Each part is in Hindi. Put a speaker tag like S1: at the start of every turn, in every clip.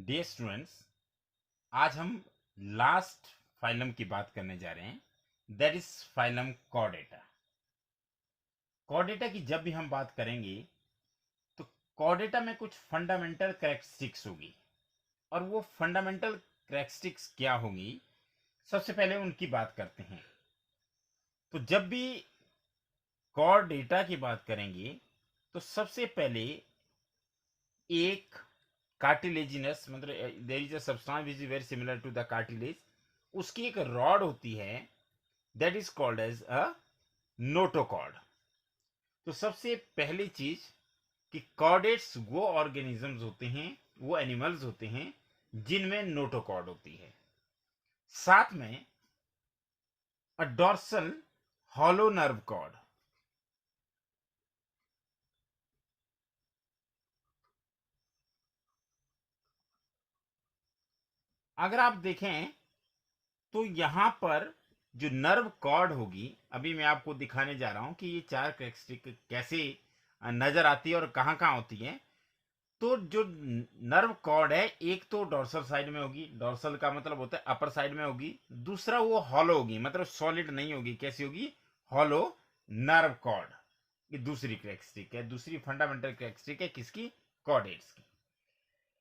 S1: डियर स्टूडेंट्स, आज हम लास्ट फाइलम की बात करने जा रहे हैं, that is phylum Chordata. Chordata की जब भी हम बात करेंगे तो कॉर्डेटा में कुछ फंडामेंटल कैरेक्टरिस्टिक्स होगी, और वो फंडामेंटल कैरेक्टरिस्टिक्स क्या होगी, सबसे पहले उनकी बात करते हैं। तो जब भी कॉर्डेटा की बात करेंगे तो सबसे पहले एक कार्टिलेजिनस, मतलब there is a substance which is very similar to the cartilage, उसकी एक रॉड होती है, that is called as a notochord. तो सबसे पहली चीज कि कॉर्डेट्स वो ऑर्गेनिजम्स होते हैं, वो एनिमल्स होते हैं जिनमें नोटोकॉर्ड होती है। साथ में अ डॉर्सल हॉलो नर्व कॉर्ड। अगर आप देखें तो यहां पर जो नर्व कॉर्ड होगी, अभी मैं आपको दिखाने जा रहा हूं कि ये चार कैरेक्टरिस्टिक कैसे नजर आती है और कहां कहां होती है। तो जो नर्व कॉर्ड है, एक तो डॉर्सल साइड में होगी, डॉर्सल का मतलब होता है अपर साइड में होगी। दूसरा वो हॉलो होगी, मतलब सॉलिड नहीं होगी। कैसी होगी? Hollow nerve cord. ये दूसरी कैरेक्टरिस्टिक है, दूसरी फंडामेंटल कैरेक्टरिस्टिक है किसकी? कॉर्डेट्स की।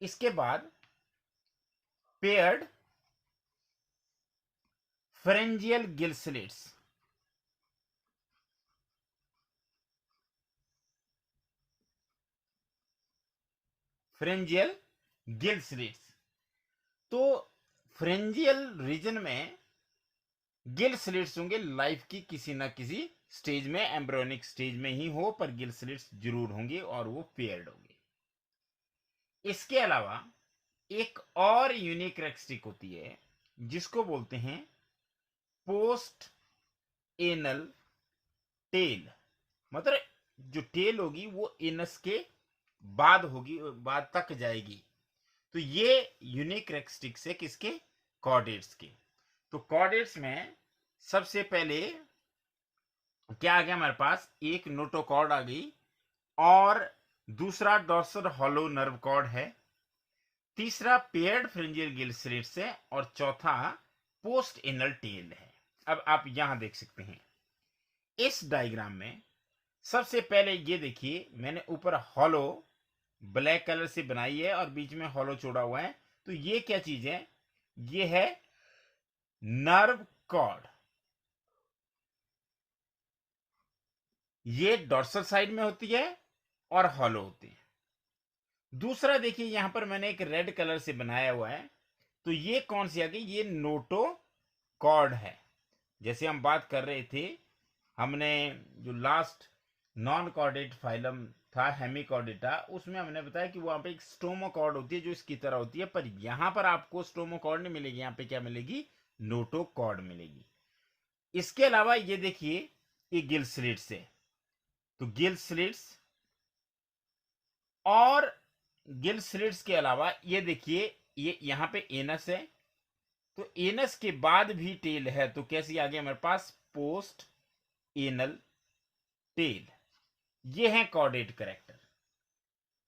S1: इसके बाद paired pharyngeal gill slits. फ्रेंजियल gill slits. तो फ्रेंजियल रीजन में गिल स्लिट्स होंगे, लाइफ की किसी ना किसी स्टेज में, एम्ब्रियोनिक स्टेज में ही हो, पर गिल स्लिट्स जरूर होंगे और वो पेयर्ड होंगे। इसके अलावा एक और यूनिक कैरेक्टरिस्टिक होती है जिसको बोलते हैं पोस्ट एनल टेल। मतलब जो टेल होगी वो एनस के बाद होगी, बाद तक जाएगी। तो ये यूनिक कैरेक्टरिस्टिक्स है किसके? कॉर्डेट्स के। तो कॉर्डेट्स में सबसे पहले क्या आ गया हमारे पास? एक नोटोकॉर्ड आ गई, और दूसरा डॉर्सल हॉलो नर्व कॉर्ड है, तीसरा पेयर्ड फ्रिंजियल गिल स्लिट्स है, और चौथा पोस्ट एनल टेल है। अब आप यहां देख सकते हैं इस डायग्राम में, सबसे पहले ये देखिए, मैंने ऊपर हॉलो ब्लैक कलर से बनाई है और बीच में हॉलो छोड़ा हुआ है। तो ये क्या चीज है? ये है नर्व कॉर्ड। ये डॉर्सल साइड में होती है और हॉलो होती है। दूसरा देखिए, यहां पर मैंने एक रेड कलर से बनाया हुआ है। तो ये कौन सी आ गई? ये नोटो कॉर्ड है। जैसे हम बात कर रहे थे, हमने जो लास्ट नॉन कॉर्डेट फाइलम था हेमिकॉर्डेटा, उसमें हमने बताया कि वहां पे एक स्टोमोकॉर्ड होती है जो इसकी तरह होती है, पर यहां पर आपको स्टोमोकॉर्ड नहीं मिलेगी, यहां पे क्या मिलेगी? नोटोकॉर्ड मिलेगी। इसके अलावा ये देखिए, ये गिल स्लिट्स है। तो गिल स्लिट्स, और गिल स्लिट्स के अलावा ये देखिए, ये यहां पे एनस है। तो एनस के बाद भी टेल है, तो कैसी आ गई हमारे पास? Post anal tail. ये है chordate character.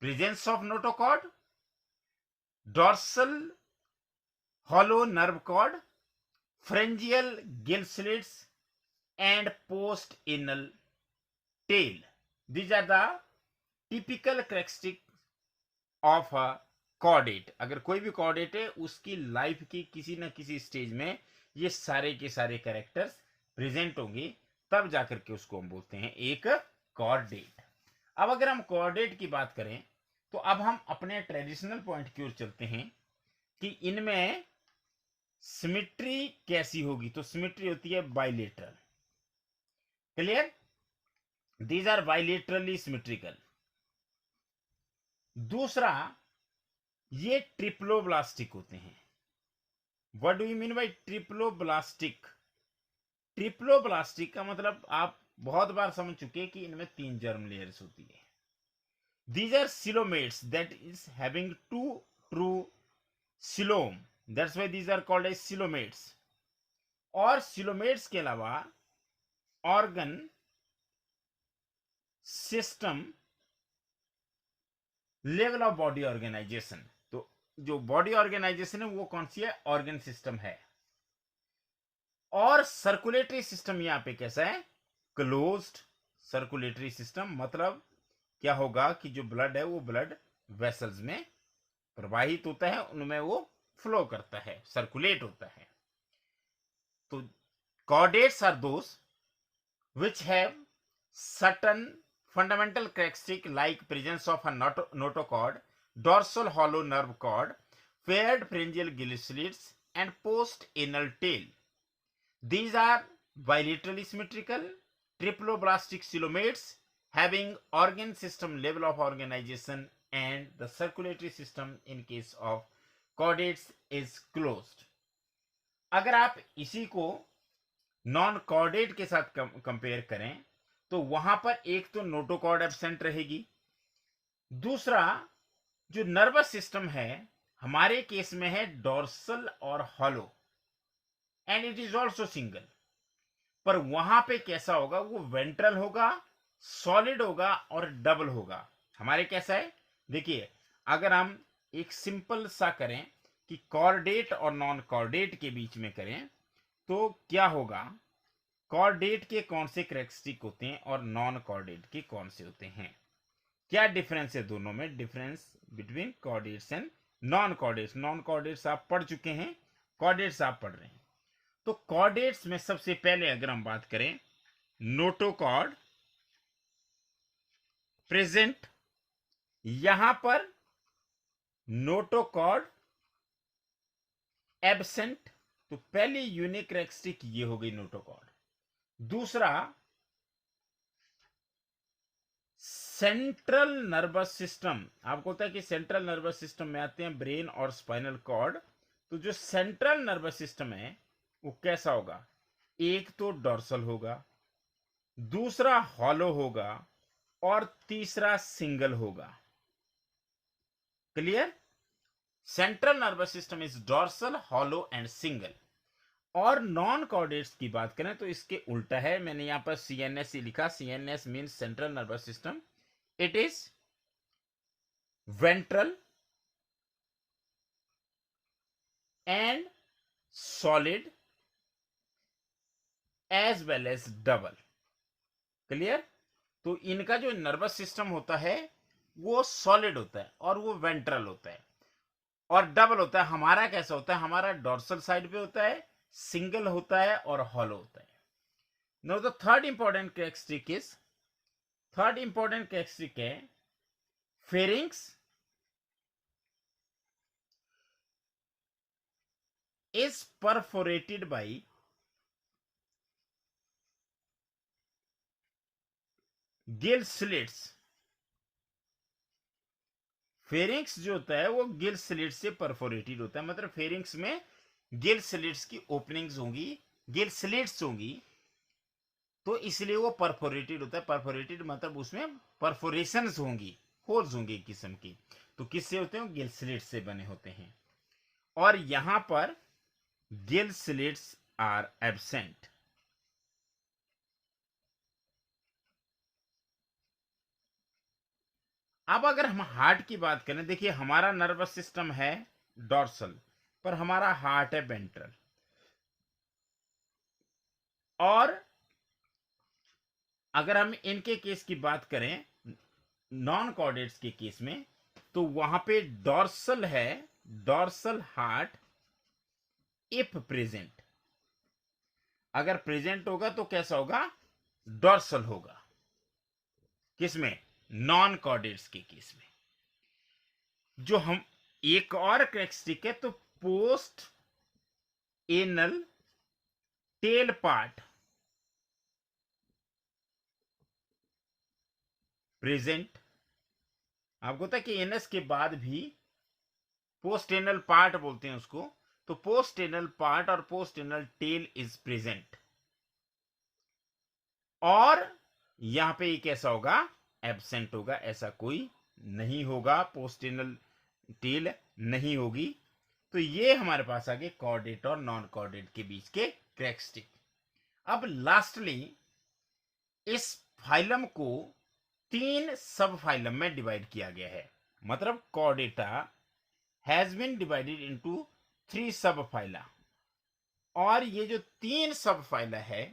S1: Presence of notochord, dorsal hollow nerve cord, pharyngeal gill slits, and post anal tail. These are the typical characteristic of a chordate. अगर कोई भी कॉर्डेट है, उसकी लाइफ की किसी न किसी स्टेज में ये सारे के सारे कैरेक्टर्स प्रेजेंट होंगे, तब जाकर के उसको हम बोलते हैं एक कॉर्डेट। अब अगर हम कॉर्डेट की बात करें तो अब हम अपने ट्रेडिशनल पॉइंट की ओर चलते हैं कि इनमें सिमिट्री कैसी होगी। तो सिमिट्री होती है bilateral. Clear? These are bilaterally symmetrical. दूसरा, ये ट्रिप्लोब्लास्टिक होते हैं। What do you mean by triploblastic? Triploblastic का मतलब आप बहुत बार समझ चुके हैं कि इनमें 3 जर्म लेयर्स होती है। These are coelomates that is having 2 true coelom, that's why these are called as coelomates. और सिलोमेट्स के अलावा organ system, level of body organisation. तो जो बॉडी ऑर्गेनाइजेशन है वो कौन सी है, ऑर्गन सिस्टम है। और सर्कुलेटरी सिस्टम यहां पे कैसा है, क्लोज्ड सर्कुलेटरी सिस्टम। मतलब क्या होगा कि जो ब्लड है वो ब्लड वेसल्स में प्रवाहित होता है, उनमें वो फ्लो करता है, सर्कुलेट होता है। तो chordates are those which have certain fundamental characteristics like presence of a notochord, dorsal hollow nerve cord, paired pharyngeal gill slits, and post-anal tail. These are bilaterally symmetrical, triploblastic coelomates having organ system level of organization, and the circulatory system in case of chordates is closed. अगर आप इसी को नॉन कॉर्डेट के साथ कंपेयर करें तो वहां पर एक तो नोटोकॉर्ड एब्सेंट रहेगी, दूसरा जो नर्वस सिस्टम है हमारे केस में है डोर्सल और hollow, and it is also single. पर वहां पे कैसा होगा, वो वेंट्रल होगा, सॉलिड होगा और डबल होगा। हमारे कैसा है, देखिए अगर हम एक सिंपल सा करें कि कॉर्डेट और नॉन कॉर्डेट के बीच में करें तो क्या होगा, कॉर्डेट के कौन से कैरेक्टरिस्टिक होते हैं और नॉन कॉर्डेट के कौन से होते हैं, क्या डिफरेंस है दोनों में, difference between chordates and non chordates. Non chordates आप पढ़ चुके हैं, कॉर्डेट्स आप पढ़ रहे हैं। तो कॉर्डेट्स में सबसे पहले अगर हम बात करें, नोटोकॉर्ड प्रेजेंट, यहां पर नोटोकॉर्ड एब्सेंट। तो पहली यूनिक कैरेक्टरिस्टिक ये हो गई नोटोकॉर्ड। दूसरा, सेंट्रल नर्वस सिस्टम, आपको होता है कि सेंट्रल नर्वस सिस्टम में आते हैं ब्रेन और स्पाइनल कॉर्ड। तो जो सेंट्रल नर्वस सिस्टम है वो कैसा होगा, एक तो डॉर्सल होगा, दूसरा हॉलो होगा और तीसरा सिंगल होगा। Clear, central nervous system is dorsal, hollow and single. और नॉन कॉर्डेट्स की बात करें तो इसके उल्टा है, मैंने यहां पर सीएनएस ही लिखा, CNS means central nervous system, it is ventral and solid as well as double. Clear, तो इनका जो नर्वस सिस्टम होता है वो सॉलिड होता है और वो वेंट्रल होता है, और डबल होता है। हमारा कैसा होता है, हमारा डॉर्सल साइड पे होता है, सिंगल होता है और हॉलो होता है। Now the third important characteristic है pharynx is perforated by gill slits। Pharynx जो होता है वो गिल स्लिट्स से परफोरेटेड होता है, मतलब फेरिंग्स में गिल स्लिट्स की ओपनिंग्स होंगी, गिल स्लिट्स होंगी, तो इसलिए वो परफोरेटेड होता है। परफोरेटेड मतलब उसमें परफोरेशंस होंगी, होल्स होंगे एक किस्म की। तो किससे होते हैं, गिल स्लिट्स से बने होते हैं। और यहां पर गिल स्लिट्स आर एब्सेंट। अब अगर हम हार्ट की बात करें, देखिए हमारा नर्वस सिस्टम है डॉर्सल, पर हमारा हार्ट है वेंट्रल। और अगर हम इनके केस की बात करें नॉन कॉर्डेट्स के केस में, तो वहां पे डॉर्सल है, डॉर्सल हार्ट इफ प्रेजेंट। अगर प्रेजेंट होगा तो कैसा होगा, डॉर्सल होगा। किसमें, नॉन कॉर्डेट्स के केस में। जो हम एक और कैरेक्टरिस्टिक है, तो post anal tail part present. आपको पता है कि एनएस के बाद भी पोस्ट एनल पार्ट बोलते हैं उसको, तो पोस्ट एनल पार्ट और post anal tell is present. और यहां पे ये कैसा होगा, एब्सेंट होगा, ऐसा कोई नहीं होगा, पोस्ट एनल टेल नहीं होगी। तो ये हमारे पास आ गए कॉर्डेट और नॉन कॉर्डेट के बीच के कैरेक्टरिस्टिक। अब लास्टली इस फाइलम को 3 सब फाइलम में डिवाइड किया गया है। मतलब chordata has been divided into 3 सब फाइला। और ये जो 3 सब फाइला है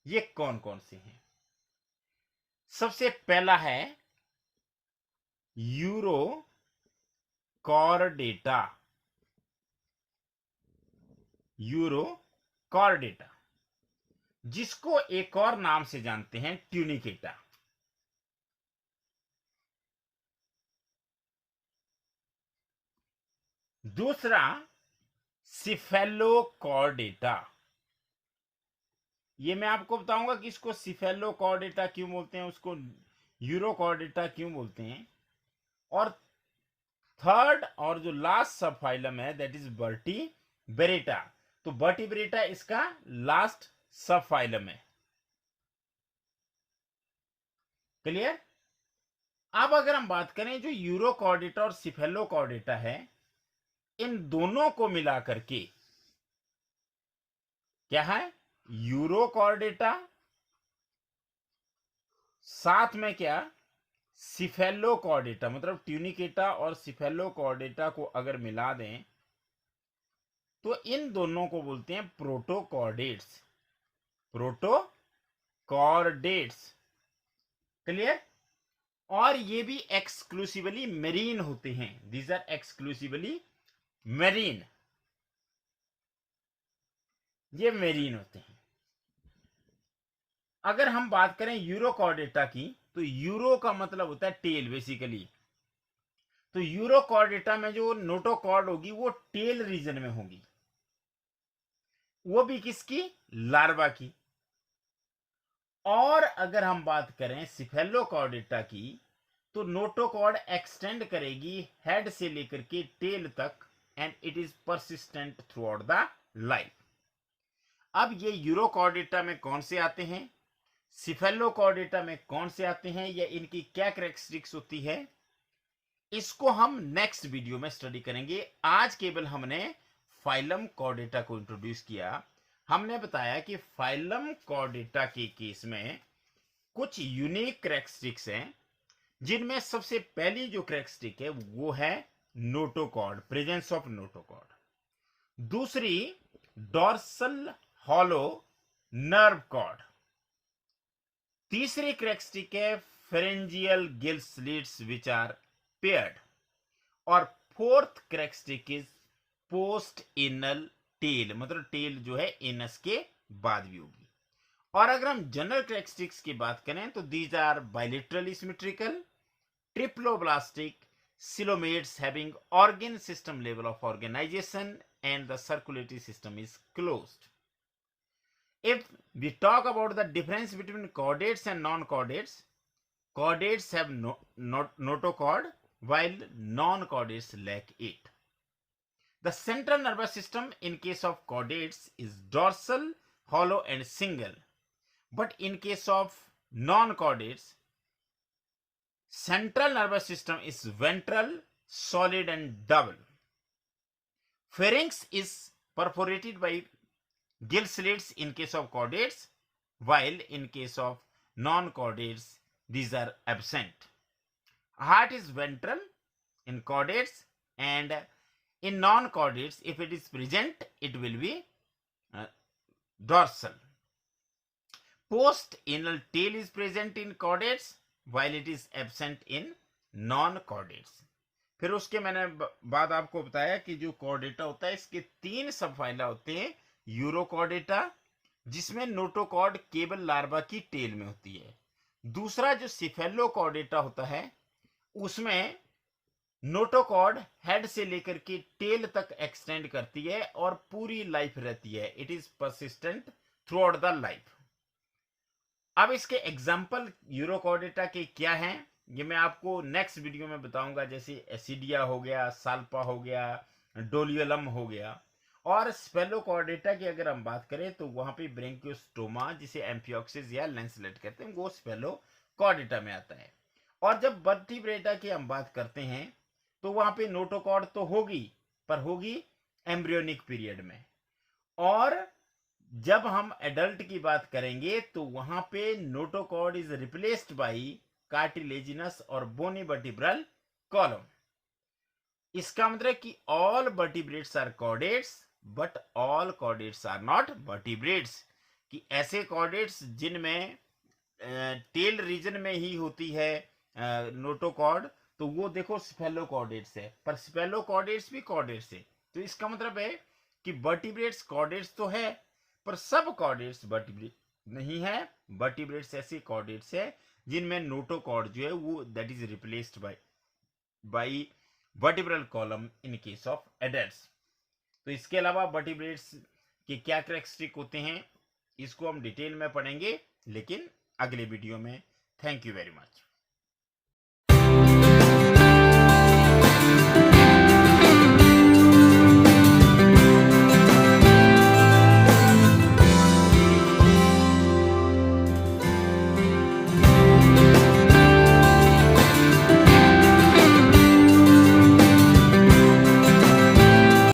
S1: ये कौन कौन से हैं? सबसे पहला है यूरो कॉर्डेटा। यूरो कॉर्डेटा, जिसको एक और नाम से जानते हैं ट्यूनिकेटा। दूसरा सिफेलोकॉर्डेटा। ये मैं आपको बताऊंगा कि इसको सिफेलोकॉर्डेटा क्यों बोलते हैं, उसको यूरोकॉर्डेटा क्यों बोलते हैं। और थर्ड और जो लास्ट सब फाइलम है दैट इज वर्टिब्रेटा। तो वर्टिब्रेटा इसका लास्ट सब फाइलम है। क्लियर? अब अगर हम बात करें जो यूरोकॉर्डेटा और सिफेलोकॉर्डेटा है, इन दोनों को मिला करके क्या है? यूरोकॉर्डेटा, साथ में क्या? सिफेलोकॉर्डेटा। मतलब ट्यूनिकेटा और सिफेलोकॉर्डेटा को अगर मिला दें तो इन दोनों को बोलते हैं प्रोटोकॉर्डेट्स। प्रोटोकॉर्डेट्स। क्लियर? और ये भी एक्सक्लूसिवली मेरीन होते हैं। These are exclusively marine. ये मेरीन होते हैं। अगर हम बात करें यूरोकॉर्डेटा की, तो यूरो का मतलब होता है टेल बेसिकली। तो यूरोकॉर्डेटा में जो नोटोकॉर्ड होगी वो टेल रीजन में होगी, वो भी किसकी? लार्वा की। और अगर हम बात करें सिफेलोकॉर्डेटा की, तो नोटोकॉर्ड एक्सटेंड करेगी हेड से लेकर के टेल तक and it is persistent through out the life. अब ये यूरोकॉर्डेटा में कौन से आते हैं, सिफेलोकॉर्डेटा में कौन से आते हैं, या इनकी क्या कैरेक्टरिस्टिक्स होती है, इसको हम नेक्स्ट वीडियो में स्टडी करेंगे। आज केवल हमने फाइलम कॉर्डेटा को इंट्रोड्यूस किया। हमने बताया कि फाइलम कॉर्डेटा के केस में कुछ यूनिक कैरेक्टरिस्टिक्स हैं, जिनमें सबसे पहली जो कैरेक्टरिस्टिक है वो है नोटोकॉर्ड, प्रेजेंस ऑफ नोटोकॉर्ड। दूसरी डॉर्सल हॉलो नर्व कॉर्ड। तीसरी कैरेक्टरिस्टिक है pharyngeal gill slits which are paired. और fourth characteristic is post anal tail, मतलब टेल जो है एनस के बाद भी होगी। और अगर हम जनरल कैरेक्टरिस्टिक्स की बात करें तो these are bilaterally symmetrical, triploblastic, coelomates having organ system level of organization, and the circulatory system is closed. If we talk about the difference between chordates and non-chordates, chordates have notochord while non-chordates lack it. The central nervous system in case of chordates is dorsal, hollow and single, but in case of non-chordates, central nervous system is ventral, solid and double. Pharynx is perforated by gill slits in case of chordates, while in case of non-chordates these are absent. Heart is ventral in chordates, and in non-chordates if it is present it will be dorsal. Post anal tail is present in chordates while it is absent in non-chordates. फिर उसके मैंने बाद आपको बताया कि जो कॉर्डेटा होता है इसके 3 सब फाइला होते हैं। यूरोकॉर्डेटा, जिसमें नोटोकॉर्ड केवल लार्वा की टेल में होती है। दूसरा जो सिफेलोकॉर्डेटा होता है उसमें नोटोकॉर्ड हेड से लेकर के टेल तक एक्सटेंड करती है और पूरी लाइफ रहती है। It is persistent through out the life. अब इसके एग्जाम्पल यूरोकॉर्डेटा के क्या हैं ये मैं आपको नेक्स्ट वीडियो में बताऊंगा। जैसे एसिडिया हो गया, साल्पा हो गया, डोलियलम हो गया। और स्पेलोकॉर्डेटा की अगर हम बात करें तो वहां पे ब्रेंकियोस्टोमा, जिसे एम्फियोक्सिस या लेंसलेट कहते हैं, वो स्पेलोकॉर्डेटा में आता है। और जब वर्टिब्रेटा की हम बात करते हैं तो वहां पे नोटोकॉर्ड तो होगी, पर होगी एम्ब्रियोनिक पीरियड में। और जब हम एडल्ट की बात करेंगे तो वहां पे notochord is replaced by cartilaginous और बोनी वर्टिब्रल कॉलम। इसका मतलब कि all vertebrates are chordates but all chordates are not vertebrates, कि ऐसे कॉर्डेट्स जिनमें टेल रीजन में ही होती है नोटोकॉर्ड, तो वो देखो स्पेलोकॉर्डेट्स है, पर स्पेलोकॉर्डेट्स भी कॉर्डेट्स है। तो इसका मतलब है कि वर्टिब्रेट्स कॉर्डेट्स तो है, पर सब कॉर्डेट्स वर्टिब्रेट नहीं है। वर्टिब्रेट्स ऐसे कॉर्डेट्स है जिनमें नोटोकॉर्ड जो है वो that is replaced bye vertebral column in case of adults. तो इसके अलावा वर्टिब्रेट्स के क्या कैरेक्टरिस्टिक होते हैं इसको हम डिटेल में पढ़ेंगे, लेकिन अगले वीडियो में। Thank you very much.